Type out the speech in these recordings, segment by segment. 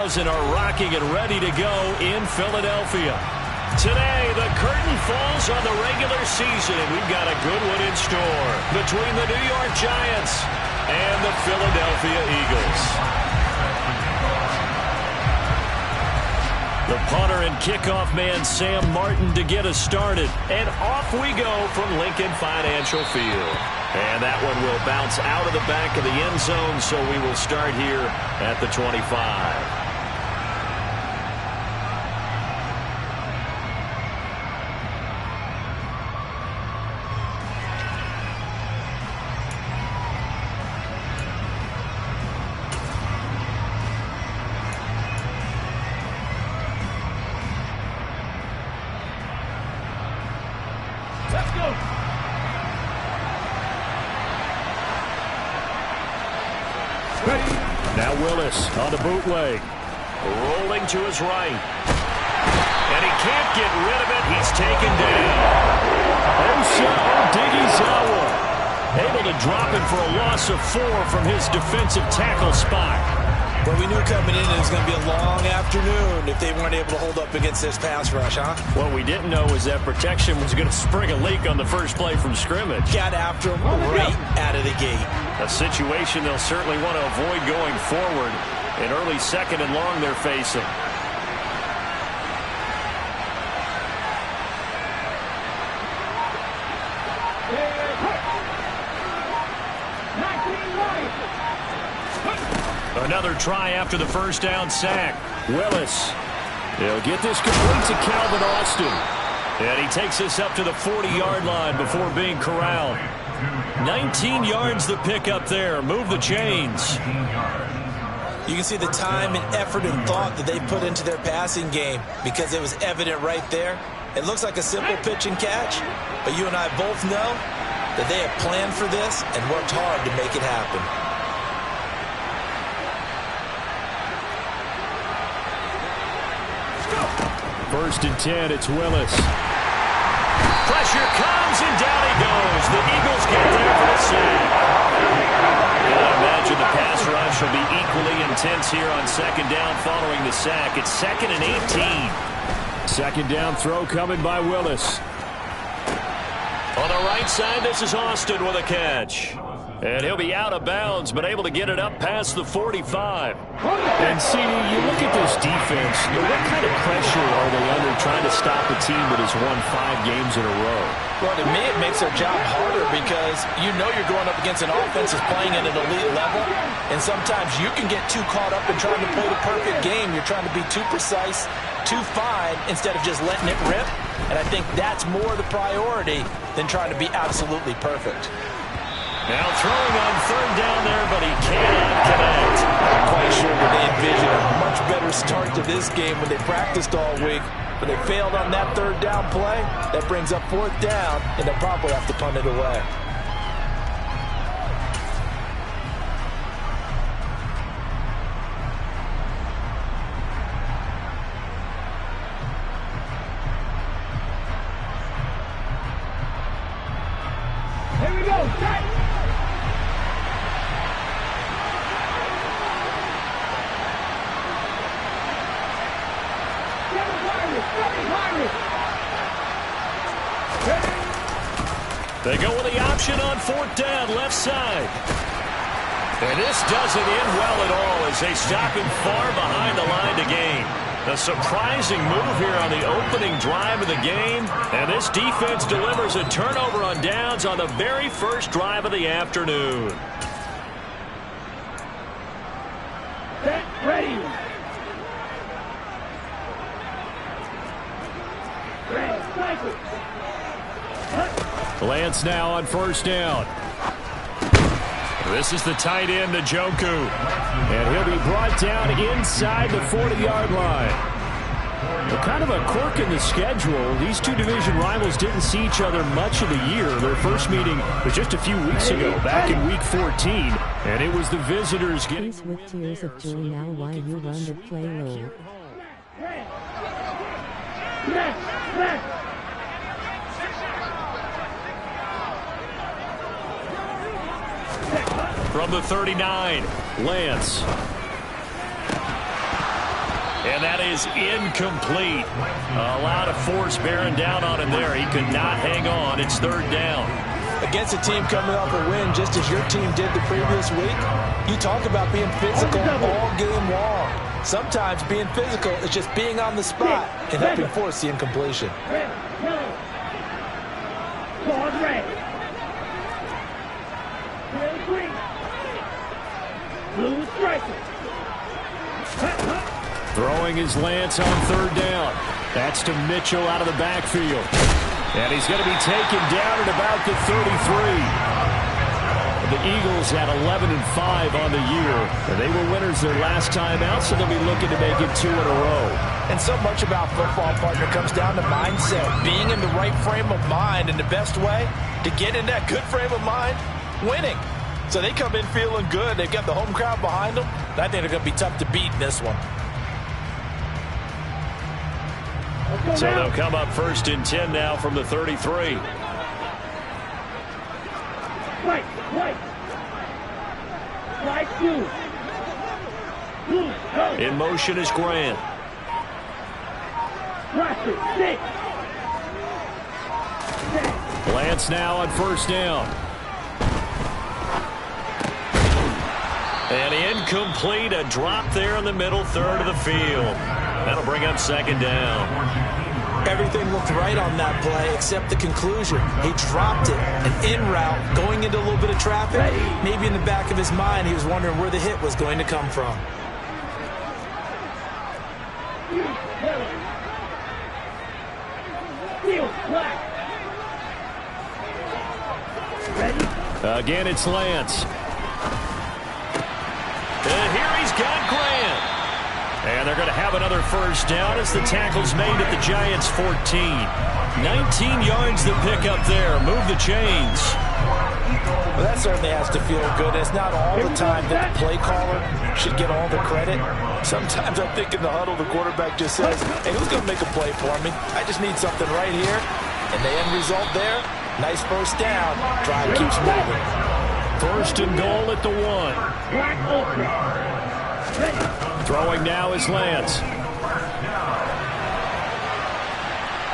And are rocking and ready to go in Philadelphia. Today, the curtain falls on the regular season, and we've got a good one in store between the New York Giants and the Philadelphia Eagles. The punter and kickoff man, Sam Martin, to get us started. And off we go from Lincoln Financial Field. And that one will bounce out of the back of the end zone, so we will start here at the 25. Now Willis on the bootleg. Rolling to his right. And he can't get rid of it. He's taken down. Odighizuwa able to drop him for a loss of 4 from his defensive tackle spot. Well, we knew coming in it was going to be a long afternoon if they weren't able to hold up against this pass rush, huh? What we didn't know was that protection was going to spring a leak on the first play from scrimmage. Got after him right out of the gate. A situation they'll certainly want to avoid going forward. An early second and long they're facing. Another try after the first down sack. Willis. He'll get this complete to Calvin Austin. And he takes this up to the 40-yard line before being corralled. 19 yards the pick up there. Move the chains. You can see the time and effort and thought that they put into their passing game because it was evident right there. It looks like a simple pitch and catch, but you and I both know that they have planned for this and worked hard to make it happen. First and 10, it's Willis. Pressure comes, and down he goes. The Eagles get there for the sack. And I imagine the pass rush will be equally intense here on second down following the sack. It's 2nd and 18. Second down throw coming by Willis. On the right side, this is Austin with a catch. And he'll be out of bounds, but able to get it up past the 45. And, C.D., you look at this defense, what kind of pressure are they under trying to stop a team that has won 5 games in a row? Well, to me, it makes their job harder because you know you're going up against an offense that's playing at an elite level, and sometimes you can get too caught up in trying to play the perfect game. You're trying to be too precise, too fine, instead of just letting it rip. And I think that's more the priority than trying to be absolutely perfect. Now throwing on third down there, but he cannot connect. I'm quite sure that they envisioned a much better start to this game when they practiced all week. But they failed on that third down play. That brings up fourth down, and they'll probably have to punt it away. Here we go, set! They go with the option on fourth down, left side. And this doesn't end well at all as they stop him far behind the line to gain. A surprising move here on the opening drive of the game. And this defense delivers a turnover on downs on the very first drive of the afternoon. Set, ready. Lance now on first down. This is the tight end, Njoku. And he'll be brought down inside the 40-yard line. Well, kind of a quirk in the schedule. These two division rivals didn't see each other much of the year. Their first meeting was just a few weeks ago, back in Week 14. And it was the visitors getting... Please with tears of joy now while you run the play low. From the 39, Lance. And that is incomplete. A lot of force bearing down on him there. He could not hang on. It's third down. Against a team coming off a win just as your team did the previous week, you talk about being physical all game long. Sometimes being physical is just being on the spot and helping force the incompletion. Red, yellow. Ball red. Red, green. Blue striker. Throwing his Lance on third down. That's to Mitchell out of the backfield. And he's going to be taken down at about the 33. The Eagles had 11-5 on the year. And they were winners their last time out, so they'll be looking to make it 2 in a row. And so much about football, partner, comes down to mindset. Being in the right frame of mind, and the best way to get in that good frame of mind, winning. So they come in feeling good. They've got the home crowd behind them. I think they're going to be tough to beat in this one. So they'll come up 1st and 10 now from the 33. White, white. White, blue. Blue, go. In motion is Grant. Roster, 6. Lance now on 1st down. And incomplete, a drop there in the middle third of the field. That'll bring up 2nd down. Everything looked right on that play except the conclusion. He dropped it, an in route, going into a little bit of traffic. Maybe in the back of his mind, he was wondering where the hit was going to come from. Again, it's Lance. And here he's got Grant. And they're going to have another 1st down as the tackle's made at the Giants' 14. 19 yards to pick up there. Move the chains. Well, that certainly has to feel good. It's not all the time that the play caller should get all the credit. Sometimes I think in the huddle, the quarterback just says, hey, who's going to make a play for me? I just need something right here. And the end result there, nice 1st down. Drive keeps moving. 1st and goal at the 1. Throwing now is Lance.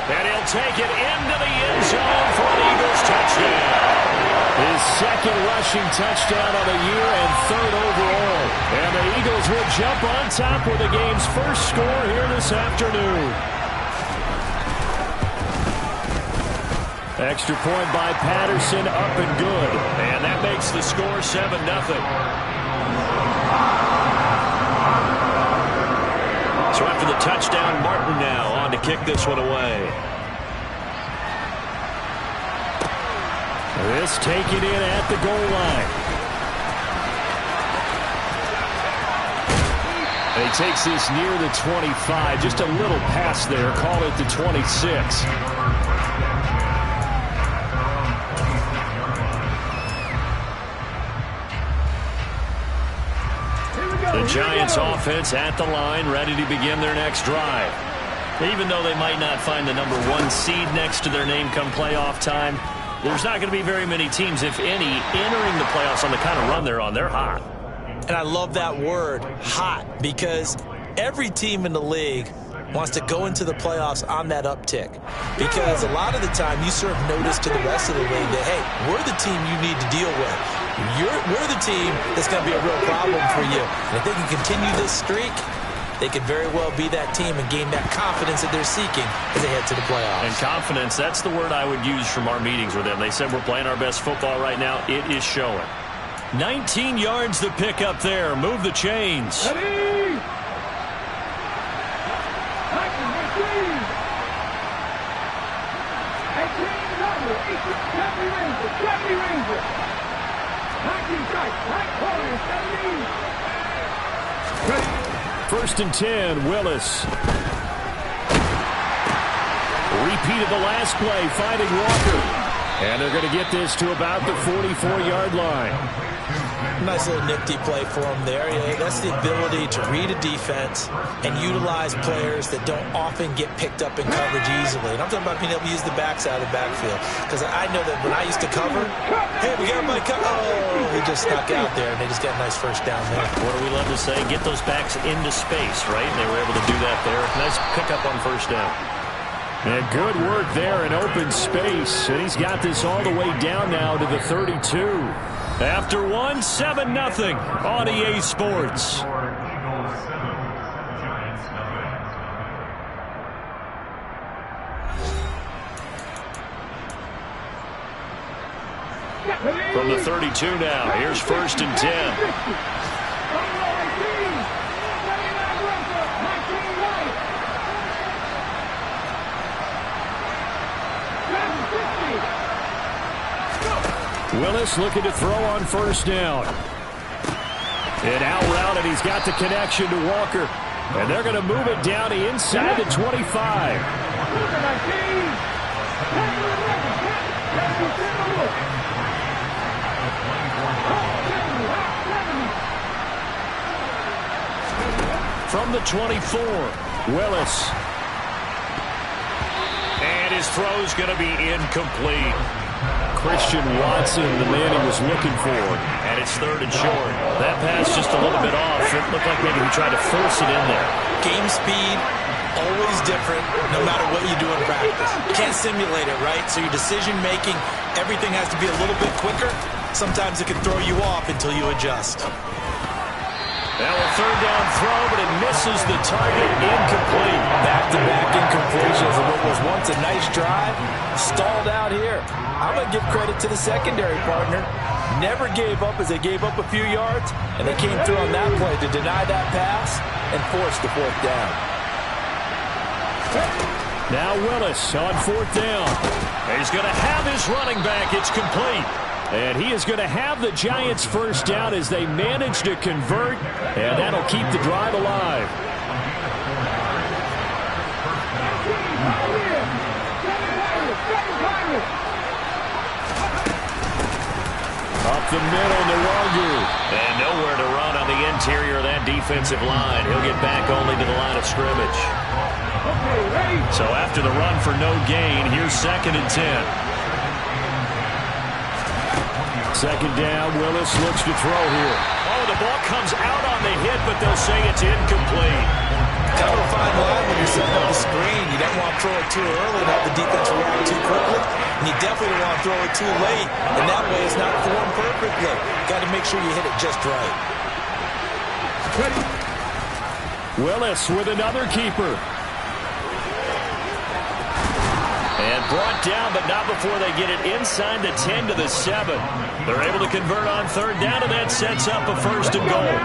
And he'll take it into the end zone for an Eagles touchdown. His 2nd rushing touchdown of the year and 3rd overall. And the Eagles will jump on top with the game's first score here this afternoon. Extra point by Patterson, up and good. And that makes the score 7-0. So after the touchdown, Martin now on to kick this one away. This taken in at the goal line. And he takes this near the 25. Just a little pass there. Call it the 26. The Giants offense at the line, ready to begin their next drive. Even though they might not find the number 1 seed next to their name come playoff time, there's not going to be very many teams, if any, entering the playoffs on the kind of run they're on. They're hot. And I love that word, hot, because every team in the league wants to go into the playoffs on that uptick. Because a lot of the time you serve notice to the rest of the league that, hey, we're the team you need to deal with. We're the team that's going to be a real problem for you. And if they can continue this streak, they could very well be that team and gain that confidence that they're seeking as they head to the playoffs. And confidence, that's the word I would use from our meetings with them. They said we're playing our best football right now. It is showing. 19 yards to pick up there. Move the chains. Ready? First and 10, Willis. Repeat of the last play, finding Walker. And they're going to get this to about the 44-yard line. Nice little nifty play for him there. Yeah, that's the ability to read a defense and utilize players that don't often get picked up in coverage easily. And I'm talking about being able to use the backside of the backfield. Because I know that when I used to cover, hey, we got everybody cover. Oh, he just snuck out there, and they just got a nice first down there. What do we love to say? Get those backs into space, right? And they were able to do that there. Nice pickup on first down. And good work there in open space. And he's got this all the way down now to the 32. After one, 7-0 on EA Sports. From the 32 now, here's 1st and 10. Willis looking to throw on first down. And out route, and he's got the connection to Walker. And they're going to move it down to inside the 25. From the 24, Willis. And his throw's going to be incomplete. Christian Watson, the man he was looking for. And it's 3rd and short. That pass just a little bit off. It looked like maybe he tried to force it in there. Game speed, always different, no matter what you do in practice. You can't simulate it, right? So your decision-making, everything has to be a little bit quicker. Sometimes it can throw you off until you adjust. Now a 3rd down throw, but it misses the target. Incomplete. Back-to-back incompletions of what was once a nice drive. Stalled out here. I'm going to give credit to the secondary partner. Never gave up as they gave up a few yards, and they came through on that play to deny that pass and force the 4th down. Now Willis on 4th down. He's going to have his running back. It's complete. And he is going to have the Giants' first down as they manage to convert, and that'll keep the drive alive. Up the middle, Nwangu. And nowhere to run on the interior of that defensive line. He'll get back only to the line of scrimmage. So after the run for no gain, here's 2nd and 10. 2nd down, Willis looks to throw here. Oh, the ball comes out on the hit, but they'll say it's incomplete. Kind of a fine line when you're setting up the screen. You don't want to throw it too early and have the defense react too quickly. And you definitely don't want to throw it too late. And that way it's not formed perfectly. Got to make sure you hit it just right. Willis with another keeper. And brought down, but not before they get it inside the 10 to the 7. They're able to convert on 3rd down, and that sets up a 1st and goal.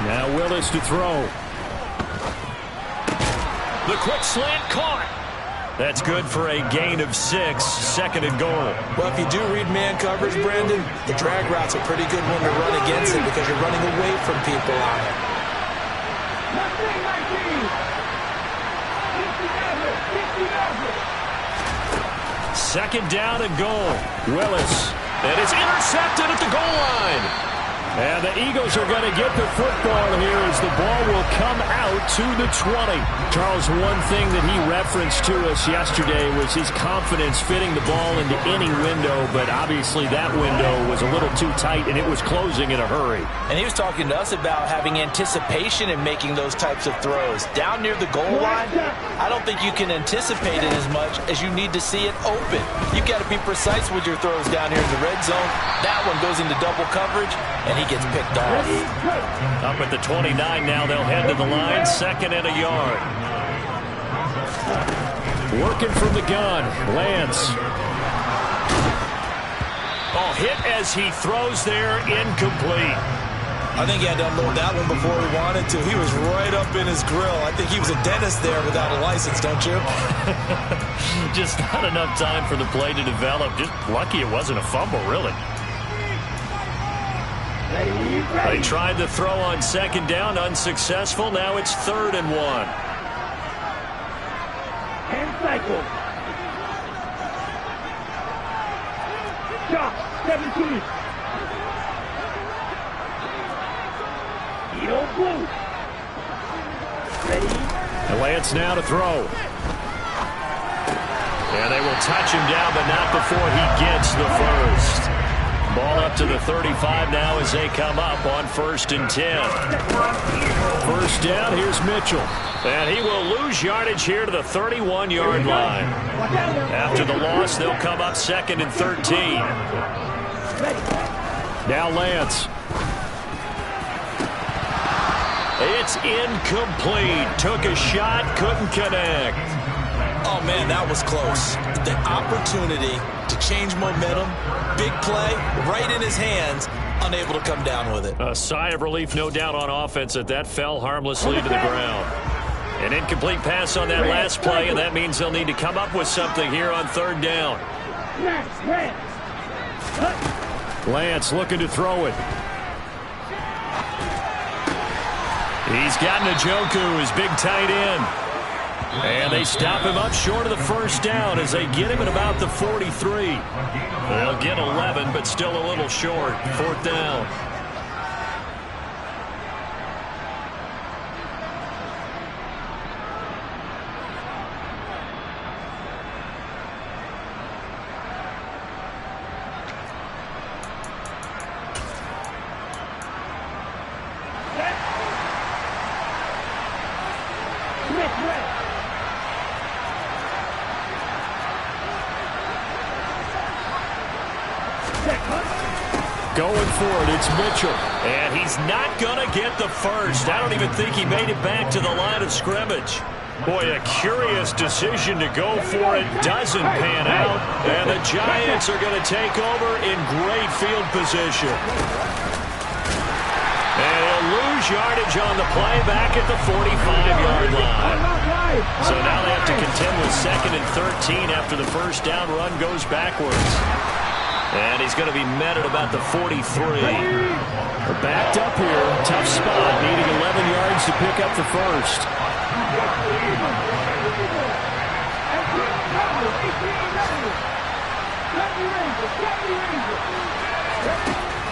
Now Willis to throw. The quick slant caught. That's good for a gain of 6, 2nd and goal. Well, if you do read man coverage, Brandon, the drag route's a pretty good one to run against it because you're running away from people on it. 2nd down and goal. Willis. And it's intercepted at the goal line. And the Eagles are going to get the football here as the ball will come out to the 20. Charles, one thing that he referenced to us yesterday was his confidence fitting the ball into any window, but obviously that window was a little too tight and it was closing in a hurry. And he was talking to us about having anticipation in making those types of throws. Down near the goal line, I don't think you can anticipate it as much as you need to see it open. You've got to be precise with your throws down here in the red zone. That one goes into double coverage, and he gets picked off. Up at the 29 now, they'll head to the line, 2nd and a yard. Working from the gun, Lance. Oh, hit as he throws there, incomplete. I think he had to unload that one before he wanted to. He was right up in his grill. I think he was a dentist there without a license, don't you? Just not enough time for the play to develop. Just lucky it wasn't a fumble, really. They tried to throw on second down, unsuccessful. Now it's 3rd and 1. Hand cycle. Shot 17. Heel blue. Ready. And Lance now to throw. And they will touch him down, but not before he gets the first. Ball up to the 35 now as they come up on 1st and 10. First down, here's Mitchell. And he will lose yardage here to the 31-yard line. After the loss, they'll come up 2nd and 13. Now Lance. It's incomplete. Took a shot, couldn't connect. Oh, man, that was close. The opportunity to change momentum, big play, right in his hands, unable to come down with it. A sigh of relief, no doubt, on offense that fell harmlessly to the ground. An incomplete pass on that last play, and that means they'll need to come up with something here on 3rd down. Lance looking to throw it. He's got Njoku, his big tight end. And they stop him up short of the first down as they get him at about the 43. They'll get 11, but still a little short. 4th down. Going for it, it's Mitchell. And he's not going to get the first. I don't even think he made it back to the line of scrimmage. Boy, a curious decision to go for it. Doesn't pan out. And the Giants are going to take over in great field position. And he'll lose yardage on the play back at the 45-yard line. So now they have to contend with 2nd and 13 after the first down run goes backwards. And he's going to be met at about the 43. They're backed up here. Tough spot. Needing 11 yards to pick up the first.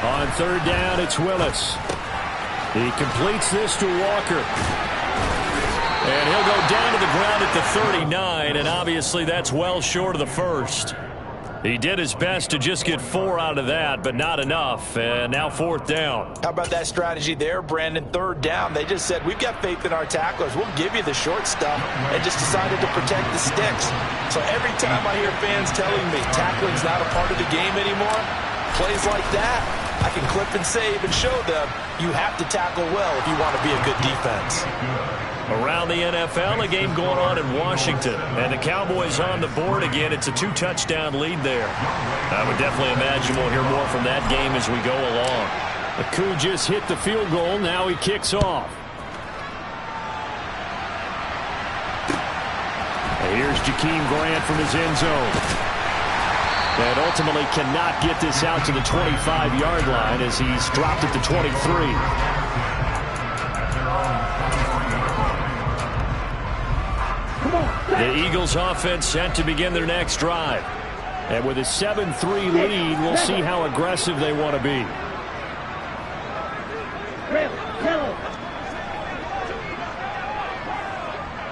On 3rd down, it's Willis. He completes this to Walker. And he'll go down to the ground at the 39, and obviously that's well short of the first. He did his best to just get 4 out of that, but not enough. And now 4th down. How about that strategy there, Brandon? 3rd down. They just said, we've got faith in our tacklers. We'll give you the short stuff, and just decided to protect the sticks. So every time I hear fans telling me tackling's not a part of the game anymore, plays like that, I can clip and save and show them you have to tackle well if you want to be a good defense. Around the NFL, a game going on in Washington. And the Cowboys on the board again. It's a 2-touchdown lead there. I would definitely imagine we'll hear more from that game as we go along. The Coup just hit the field goal. Now he kicks off. And here's Jakeem Grant from his end zone. And ultimately cannot get this out to the 25-yard line as he's dropped at the 23. The Eagles offense set to begin their next drive. And with a 7-3 lead, we'll see how aggressive they want to be. Red, yellow.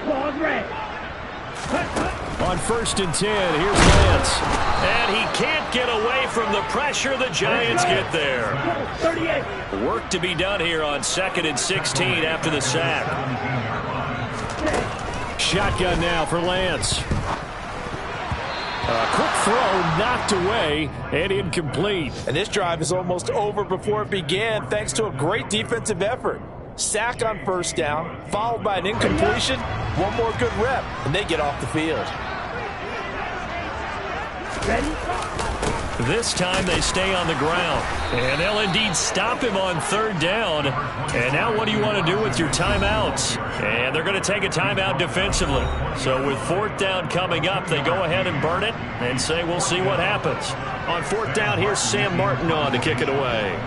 Claws red. On 1st and 10, here's Lance. And he can't get away from the pressure. The Giants get there. 38. Work to be done here on 2nd and 16 after the sack. Shotgun now for Lance. A quick throw knocked away and incomplete. And this drive is almost over before it began thanks to a great defensive effort. Sack on 1st down, followed by an incompletion. One more good rep, and they get off the field. This time they stay on the ground. And they'll indeed stop him on 3rd down. And now what do you want to do with your timeouts? And they're going to take a timeout defensively. So with 4th down coming up, they go ahead and burn it and say we'll see what happens. On 4th down, here's Sam Martin on to kick it away.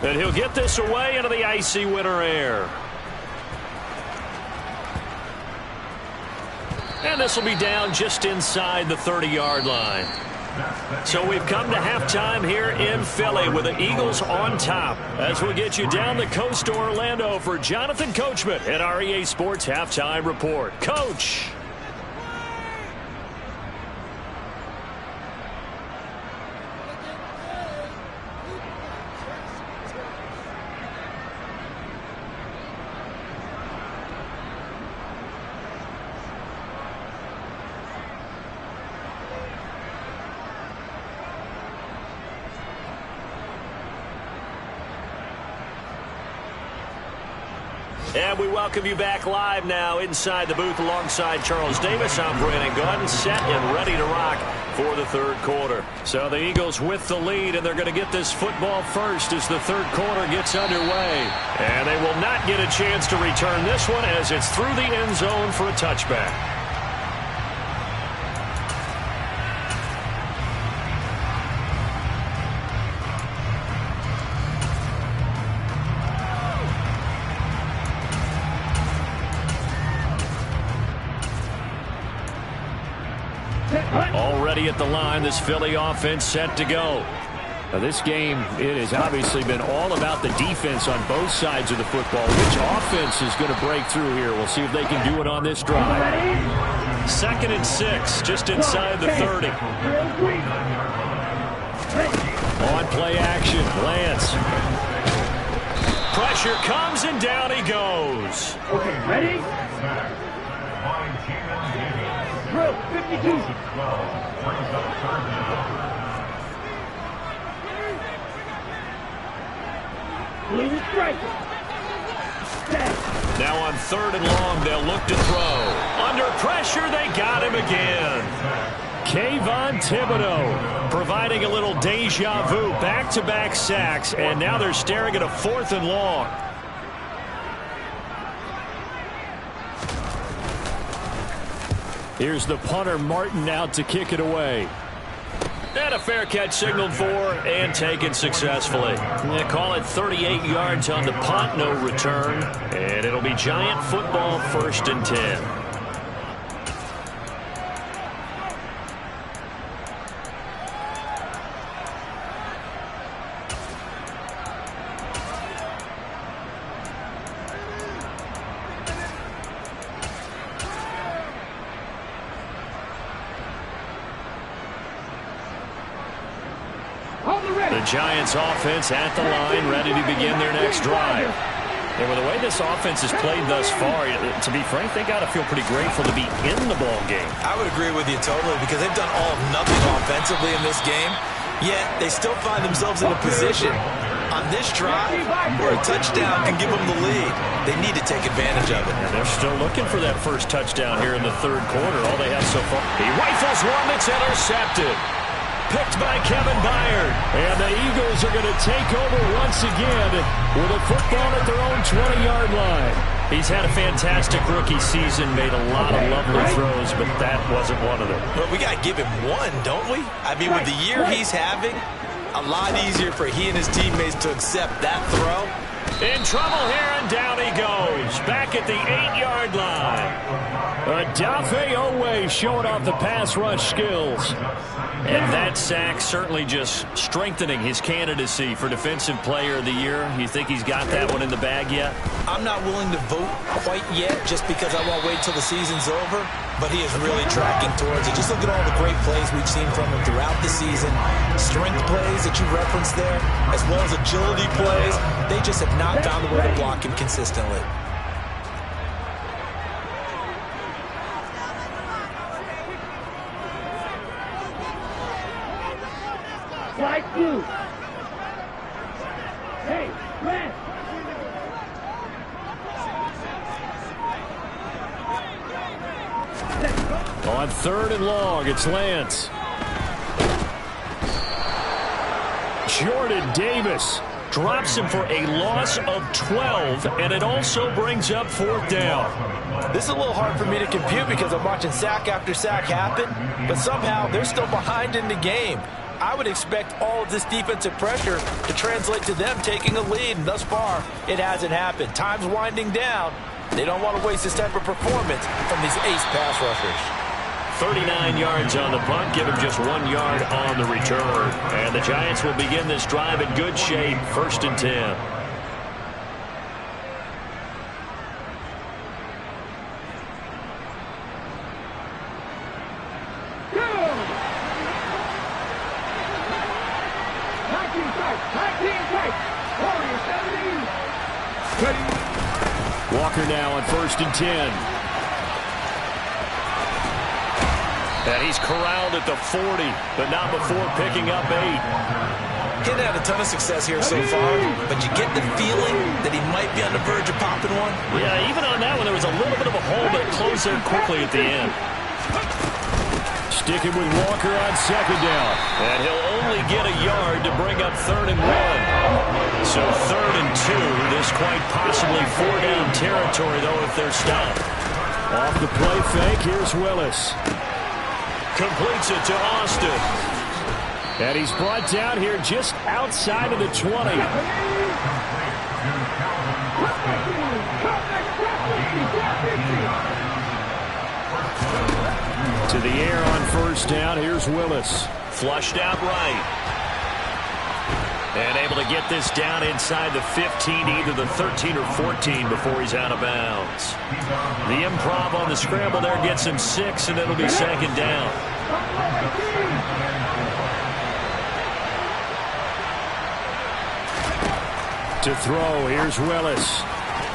And he'll get this away into the icy winter air. And this will be down just inside the 30-yard line. So we've come to halftime here in Philly with the Eagles on top. As we get you down the coast to Orlando for Jonathan Coachman at our EA Sports Halftime Report. Coach. And we welcome you back live now inside the booth alongside Charles Davis. I'm Brandon Gunn, set and ready to rock for the third quarter. So the Eagles with the lead, and they're going to get this football first as the third quarter gets underway. And they will not get a chance to return this one as it's through the end zone for a touchback. Already at the line, this Philly offense set to go. Now this game, it has obviously been all about the defense on both sides of the football. Which offense is going to break through here? We'll see if they can do it on this drive. 2nd and 6, just inside the 30. On play action, Lance. Pressure comes and down he goes. Okay, ready? Drill, 52. Leave it straight. Now on 3rd and long, they'll look to throw. Under pressure, they got him again. Kayvon Thibodeaux providing a little deja vu, back-to-back sacks, and now they're staring at a 4th and long. Here's the punter, Martin, out to kick it away. And a fair catch signaled for and taken successfully. They call it 38 yards on the punt, no return. And it'll be Giant football, 1st and 10. The Giants offense at the line, ready to begin their next drive. And with the way this offense has played thus far, to be frank, they got to feel pretty grateful to be in the ball game. I would agree with you totally because they've done all of nothing offensively in this game, yet they still find themselves in a position on this drive where a touchdown can give them the lead. They need to take advantage of it. And they're still looking for that first touchdown here in the third quarter. All they have so far. He rifles one that's intercepted. Picked by Kevin Byard. And the Eagles are going to take over once again with a football at their own 20-yard line. He's had a fantastic rookie season, made a lot of lovely throws, but that wasn't one of them. But we got to give him one, don't we? I mean, with the year he's having, a lot easier for he and his teammates to accept that throw. In trouble here, and down he goes. Back at the 8-yard line. Odafe Oweh showing off the pass rush skills. And that sack certainly just strengthening his candidacy for Defensive Player of the Year. You think he's got that one in the bag yet? I'm not willing to vote quite yet just because I won't wait till the season's over. But he is really tracking towards it. Just look at all the great plays we've seen from him throughout the season. Strength plays that you referenced there, as well as agility plays. They just have not found a way to block him consistently. Slide through. Hey, Grant. On 3rd and long, it's Lance. Jordan Davis drops him for a loss of 12, and it also brings up 4th down. This is a little hard for me to compute because I'm watching sack after sack happen, but somehow they're still behind in the game. I would expect all of this defensive pressure to translate to them taking a lead. And thus far, it hasn't happened. Time's winding down. They don't want to waste this type of performance from these ace pass rushers. 39 yards on the punt, give him just 1 yard on the return. And the Giants will begin this drive in good shape, 1st and 10. Walker now on 1st and 10. And he's corralled at the 40, but not before picking up 8. He hasn't had a ton of success here so far, but you get the feeling that he might be on the verge of popping one. Yeah, even on that one, there was a little bit of a hole, but it closed in quickly at the end. Sticking with Walker on 2nd down. And he'll only get a yard to bring up 3rd and 1. So 3rd and 2, this quite possibly 4-down territory, though, if they're stopped. Off the play fake, here's Willis. Completes it to Austin. And he's brought down here just outside of the 20. To the air on 1st down, here's Willis. Flushed out right. And able to get this down inside the 15, either the 13 or 14 before he's out of bounds. The improv on the scramble there gets him 6, and it'll be 2nd down. To throw, here's Willis.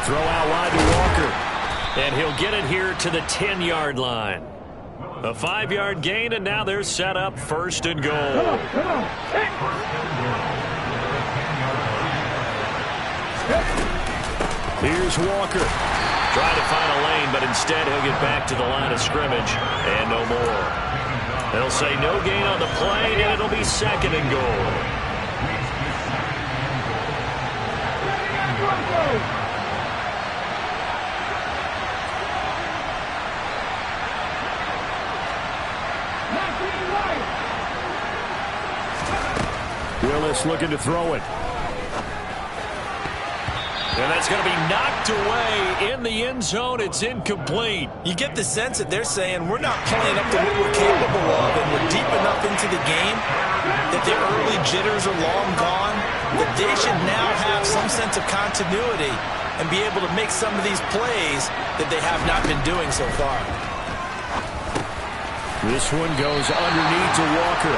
Throw out wide to Walker. And he'll get it here to the 10-yard line. A 5-yard gain, and now they're set up 1st and goal. Here's Walker. Trying to find a lane, but instead he'll get back to the line of scrimmage, and no more. They'll say no gain on the play, and it'll be 2nd and goal. Willis looking to throw it. And that's going to be knocked away in the end zone. It's incomplete. You get the sense that they're saying we're not playing up to what we're capable of, and we're deep enough into the game that the early jitters are long gone, that they should now have some sense of continuity and be able to make some of these plays that they have not been doing so far. This one goes underneath to Walker.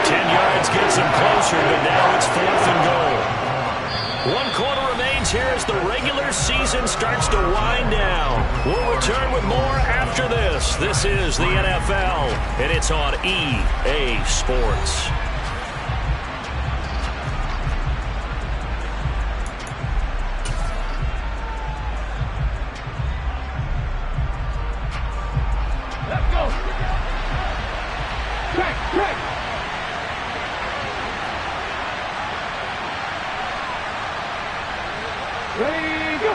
10 yards gets him closer, but now it's 4th and goal. 1 quarter remains here as the regular season starts to wind down. We'll return with more after this. This is the NFL, and it's on EA Sports. Let's go. Track. Ready, go.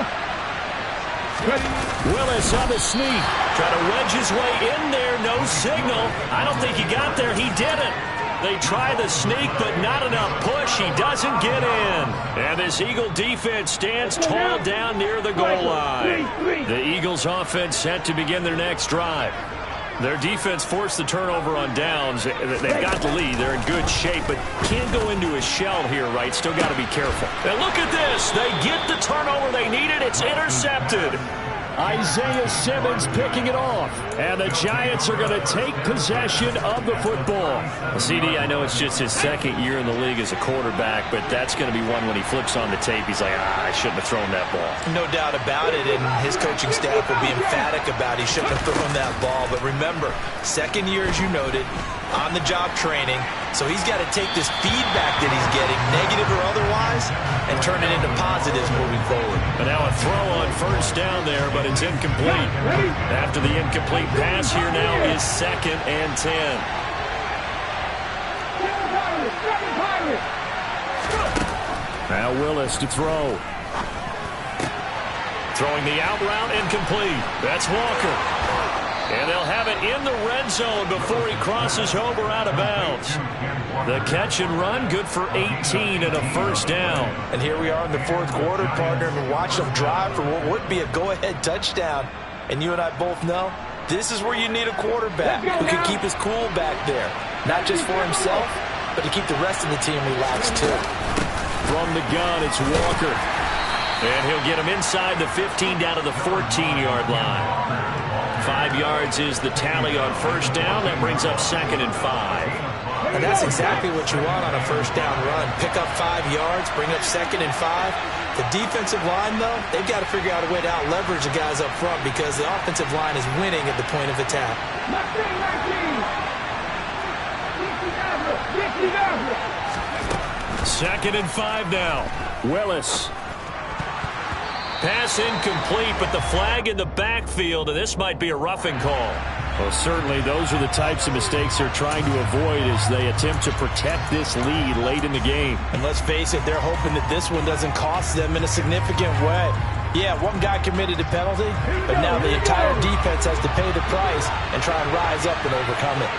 Ready. Willis on the sneak. Trying to wedge his way in there. No signal. I don't think he got there. He didn't. They try the sneak, but not enough push. He doesn't get in. And this Eagle defense stands tall down near the goal line. The Eagles offense set to begin their next drive. Their defense forced the turnover on downs. They've got the lead. They're in good shape, but can't go into a shell here, right? Still got to be careful. And look at this. They get the turnover they needed. It's intercepted. Isaiah Simmons picking it off. And the Giants are going to take possession of the football. CD, I know it's just his 2nd year in the league as a quarterback, but that's going to be one when he flips on the tape. He's like, I shouldn't have thrown that ball. No doubt about it, and his coaching staff will be emphatic about he shouldn't have thrown that ball. But remember, 2nd year, as you noted, on-the-job training. So he's got to take this feedback that he's getting, negative or otherwise, and turn it into positives moving forward. And now a throw on 1st down there, but it's incomplete. After the incomplete pass, here now is 2nd and 10. Now Willis to throw. Throwing the out route, incomplete. That's Walker. And they'll have it in the red zone before he crosses over out of bounds. The catch and run, good for 18 and a first down. And here we are in the fourth quarter, partner, and watch them drive for what would be a go-ahead touchdown. And you and I both know this is where you need a quarterback who can keep his cool back there. Not just for himself, but to keep the rest of the team relaxed too. From the gun, it's Walker. And he'll get him inside the 15 down to the 14-yard line. 5 yards is the tally on first down. That brings up 2nd and 5. And that's exactly what you want on a first down run. Pick up 5 yards, bring up 2nd and 5. The defensive line, though, they've got to figure out a way to out-leverage the guys up front because the offensive line is winning at the point of attack. 2nd and 5 now. Willis. Pass incomplete, but the flag in the backfield, and this might be a roughing call. Well, certainly those are the types of mistakes they're trying to avoid as they attempt to protect this lead late in the game. And let's face it, they're hoping that this one doesn't cost them in a significant way. Yeah, one guy committed a penalty, but now the entire defense has to pay the price and try and rise up and overcome it.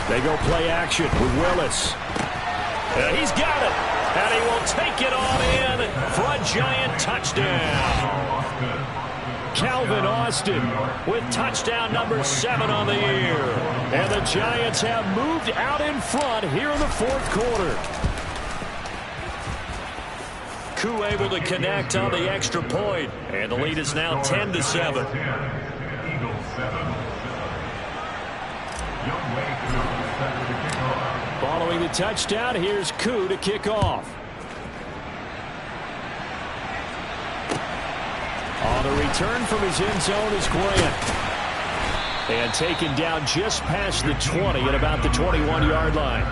They go play action with Willis. He's got it. And he will take it on in for a Giant touchdown. Calvin Austin with touchdown number 7 on the year. And the Giants have moved out in front here in the fourth quarter. Koo able to connect on the extra point. And the lead is now 10-7. Following the touchdown, here's Koo to kick off. On the return from his end zone is Grant. And taken down just past the 20 at about the 21-yard line.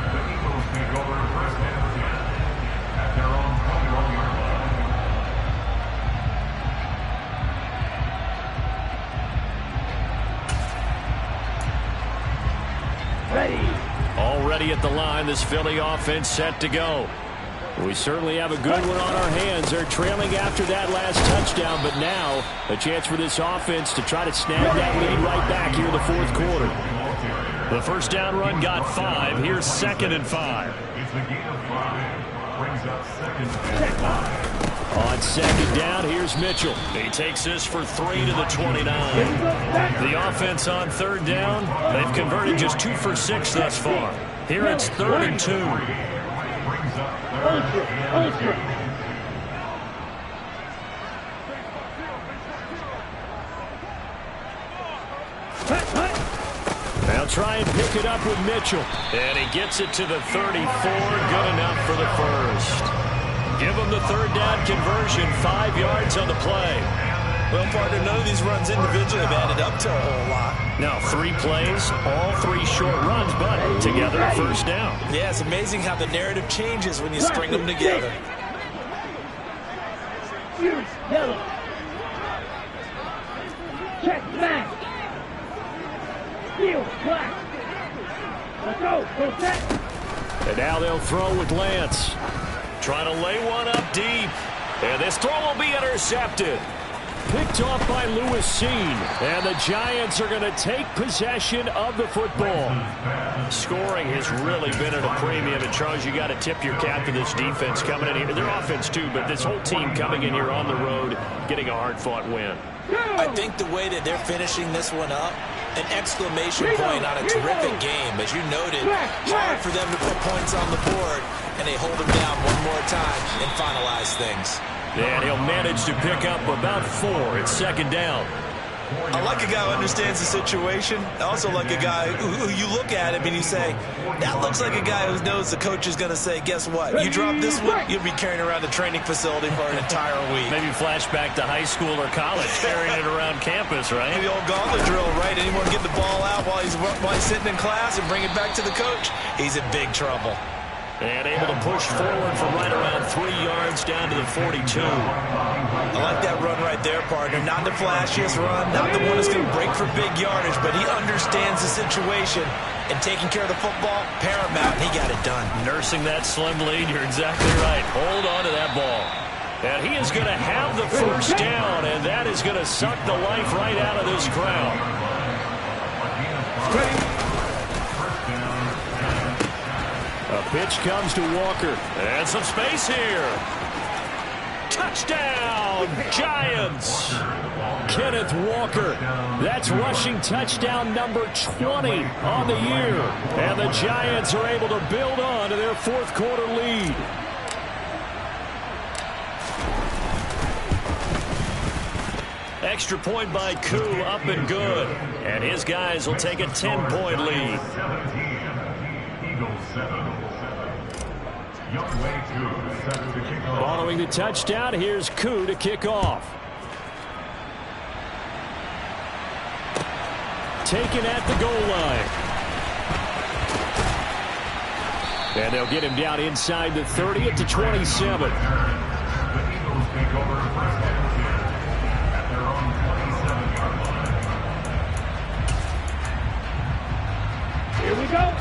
Already at the line, this Philly offense set to go. We certainly have a good one on our hands. They're trailing after that last touchdown, but now a chance for this offense to try to snag that lead right back here in the fourth quarter. The first down run got 5. Here's 2nd and 5. On 2nd down, here's Mitchell. He takes this for 3 to the 29. The offense on 3rd down, they've converted just 2 for 6 thus far. Here it's 3rd and 2. They'll try and pick it up with Mitchell. And he gets it to the 34. Good enough for the first. Give him the 3rd down conversion. 5 yards on the play. Well, partner, none of these runs individually have added up to a whole lot. Now 3 plays, all 3 short runs, but together a first down. Yeah, it's amazing how the narrative changes when you string them together. Yellow. Check back. Heel, black. Let's go. Go set. And now they'll throw with Lance. Trying to lay one up deep. And this throw will be intercepted. Picked off by Lewis Cine. And the Giants are going to take possession of the football. Scoring has really been at a premium. And, Charles, you got to tip your cap to this defense coming in here. Their offense, too, but this whole team coming in here on the road, getting a hard-fought win. I think the way that they're finishing this one up, an exclamation point on a terrific game. As you noted, hard for them to put points on the board, and they hold them down one more time and finalize things. And he'll manage to pick up about 4. It's 2nd down. I like a guy who understands the situation. I also like a guy who you look at him and you say, that looks like a guy who knows the coach is going to say, guess what? You drop this one, you'll be carrying around the training facility for an entire week. Maybe flashback to high school or college, carrying it around campus, right? The old gauntlet drill, right? Anyone get the ball out while he's sitting in class and bring it back to the coach? He's in big trouble. And able to push forward from right around 3 yards down to the 42. I like that run right there, partner. Not the flashiest run, not the one that's going to break for big yardage, but he understands the situation. And taking care of the football, paramount, and he got it done. Nursing that slim lead, you're exactly right. Hold on to that ball. And he is going to have the first down, and that is going to suck the life right out of this crowd. A pitch comes to Walker. And some space here. Touchdown, Giants. Kenneth Walker. That's rushing touchdown number 20 on the year. And the Giants are able to build on to their fourth quarter lead. Extra point by Koo, up and good. And his guys will take a 10-point lead. Following the touchdown, here's Koo to kick off. Taken at the goal line. And they'll get him down inside the 30 at the 27. Here we go.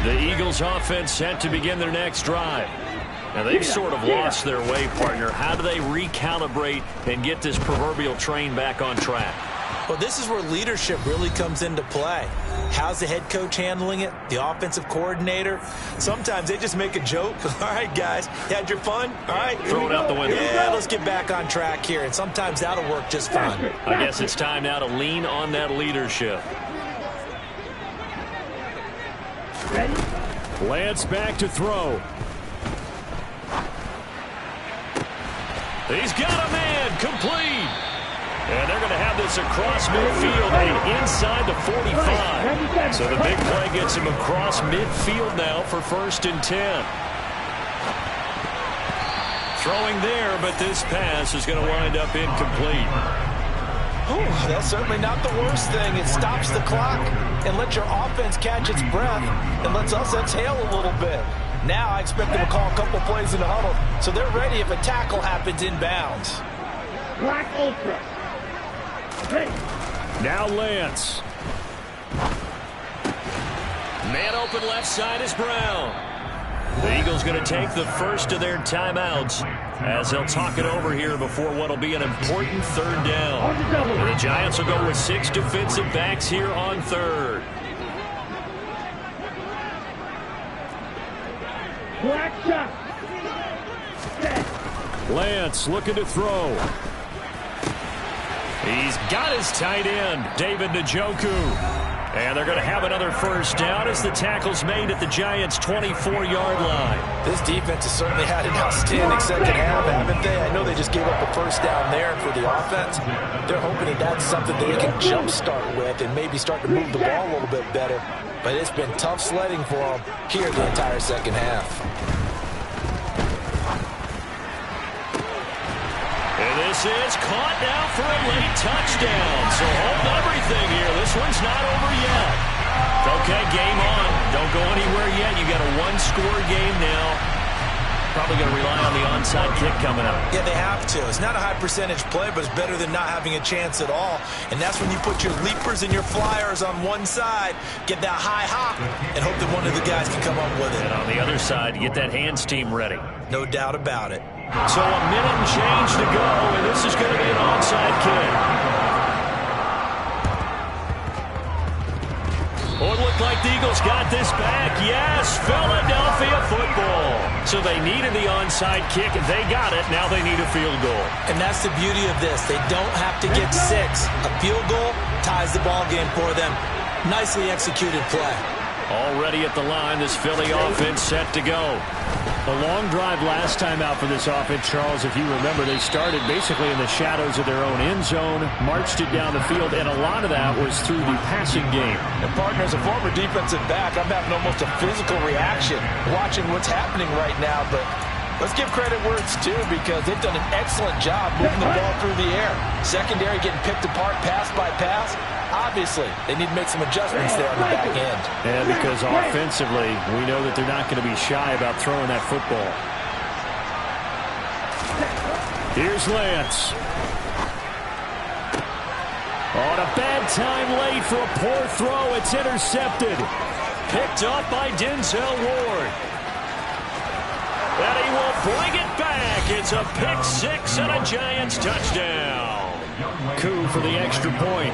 The Eagles offense set to begin their next drive. Now they've sort of lost their way, partner. How do they recalibrate and get this proverbial train back on track? Well, this is where leadership really comes into play. How's the head coach handling it? The offensive coordinator? Sometimes they just make a joke. All right, guys, you had your fun? All right. Throw it out the window. Yeah, let's get back on track here. And sometimes that'll work just fine. I guess it's time now to lean on that leadership. Ready? Lance back to throw. He's got a man, complete. And they're going to have this across midfield and inside the 45. So the big play gets him across midfield now for 1st and 10. Throwing there, but this pass is going to wind up incomplete. Ooh, that's certainly not the worst thing. It stops the clock and lets your offense catch its breath and lets us exhale a little bit. Now I expect them to call a couple plays in the huddle, so they're ready if a tackle happens inbounds. Black Ultra. Ready. Now Lance. Man open left side is Brown. The Eagles going to take the first of their timeouts as they'll talk it over here before what will be an important 3rd down. And the Giants will go with 6 defensive backs here on 3rd. Black shot. Set. Lance looking to throw. He's got his tight end, David Njoku. And they're going to have another first down as the tackle's made at the Giants' 24-yard line. This defense has certainly had an outstanding second half, haven't they? I know they just gave up a first down there for the offense. They're hoping that that's something they can jumpstart with and maybe start to move the ball a little bit better. But it's been tough sledding for them here the entire second half. And this is caught now for a late touchdown. So hold everything here. This one's not over yet. Okay, game on. Don't go anywhere yet. You got a 1-score game now. Probably going to rely on the onside kick coming up. Yeah, they have to. It's not a high percentage play, but it's better than not having a chance at all. And that's when you put your leapers and your flyers on one side, get that high hop, and hope that one of the guys can come up with it. And on the other side, get that hands team ready. No doubt about it. So a minute and change to go, and this is going to be an onside kick. Oh, it looked like the Eagles got this back. Yes, Philadelphia football. So they needed the onside kick, and they got it. Now they need a field goal. And that's the beauty of this. They don't have to get 6. A field goal ties the ball game for them. Nicely executed play. Already at the line, this Philly offense set to go. A long drive last time out for this offense, Charles. If you remember, they started basically in the shadows of their own end zone, marched it down the field, and a lot of that was through the passing game. And, partner, as a former defensive back, I'm having almost a physical reaction watching what's happening right now. But let's give credit where it's due because they've done an excellent job moving the ball through the air. Secondary getting picked apart pass by pass. Obviously, they need to make some adjustments there on the back end. Yeah, because offensively, we know that they're not going to be shy about throwing that football. Here's Lance. On a bad time late for a poor throw. It's intercepted. Picked up by Denzel Ward. And he will bring it back It's a pick six and a Giants touchdown. Coup for the extra point.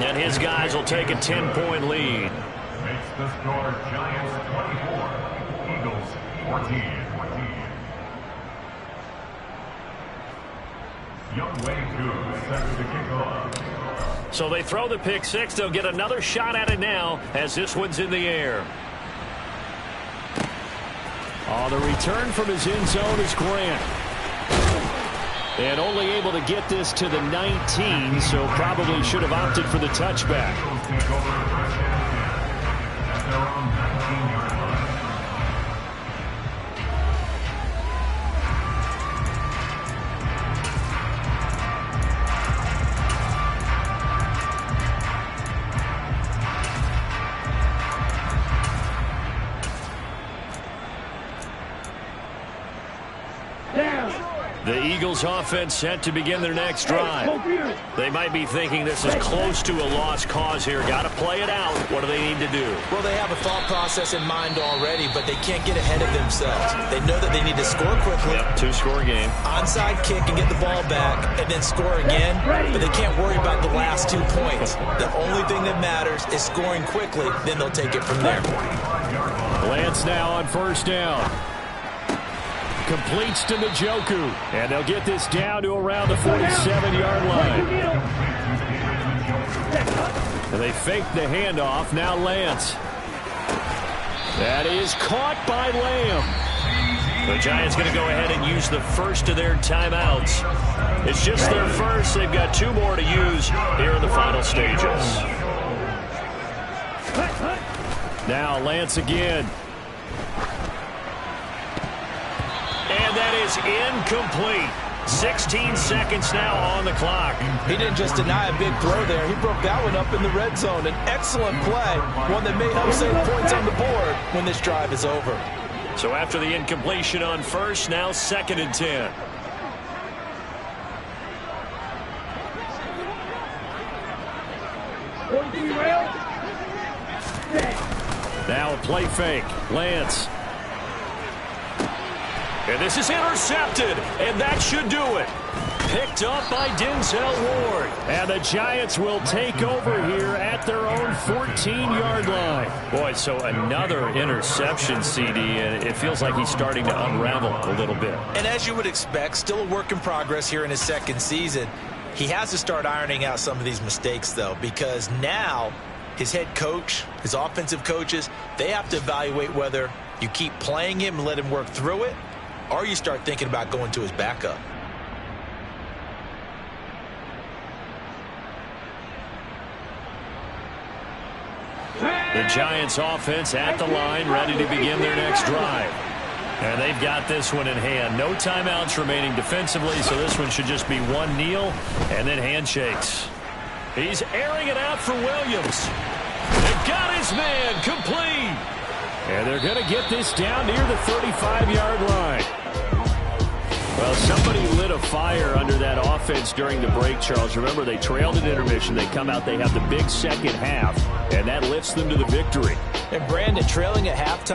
And his guys will take a 10-point lead. Makes the score Giants 24, Eagles 14. Young Wei Koo set to kick off. So they throw the pick six. They'll get another shot at it now as this one's in the air. Oh, the return from his end zone is Grant. And only able to get this to the 19, so probably should have opted for the touchback. Eagles take over first and 10 at their own 19-yard line. The Eagles offense set to begin their next drive. They might be thinking this is close to a lost cause here. Got to play it out. What do they need to do? Well, they have a thought process in mind already, but they can't get ahead of themselves. They know that they need to score quickly. Yep, two-score game. Onside kick and get the ball back and then score again, but they can't worry about the last 2 points. The only thing that matters is scoring quickly, then they'll take it from there. Lance now on first down. Completes to Njoku. And they'll get this down to around the 47-yard line. And they fake the handoff. Now Lance. That is caught by Lamb. The Giants going to go ahead and use the first of their timeouts. It's just their first. They've got 2 more to use here in the final stages. Now Lance again. And that is incomplete. 16 seconds now on the clock. He didn't just deny a big throw there. He broke that one up in the red zone. An excellent play. One that may help save points on the board when this drive is over. So after the incompletion on first, now 2nd and 10. Now a play fake. Lance. And this is intercepted, and that should do it. Picked up by Denzel Ward. And the Giants will take over here at their own 14-yard line. Boy, so another interception, CD, and it feels like he's starting to unravel a little bit. And as you would expect, still a work in progress here in his 2nd season. He has to start ironing out some of these mistakes, though, because now his head coach, his offensive coaches, they have to evaluate whether you keep playing him and let him work through it, or you start thinking about going to his backup. The Giants offense at the line, ready to begin their next drive. And they've got this one in hand. No timeouts remaining defensively, so this one should just be one kneel and then handshakes. He's airing it out for Williams. They've got his man complete. And they're going to get this down near the 35-yard line. Well, somebody lit a fire under that offense during the break, Charles. Remember, they trailed at intermission. They come out, they have the big second half, and that lifts them to the victory. And Brandon, trailing at halftime,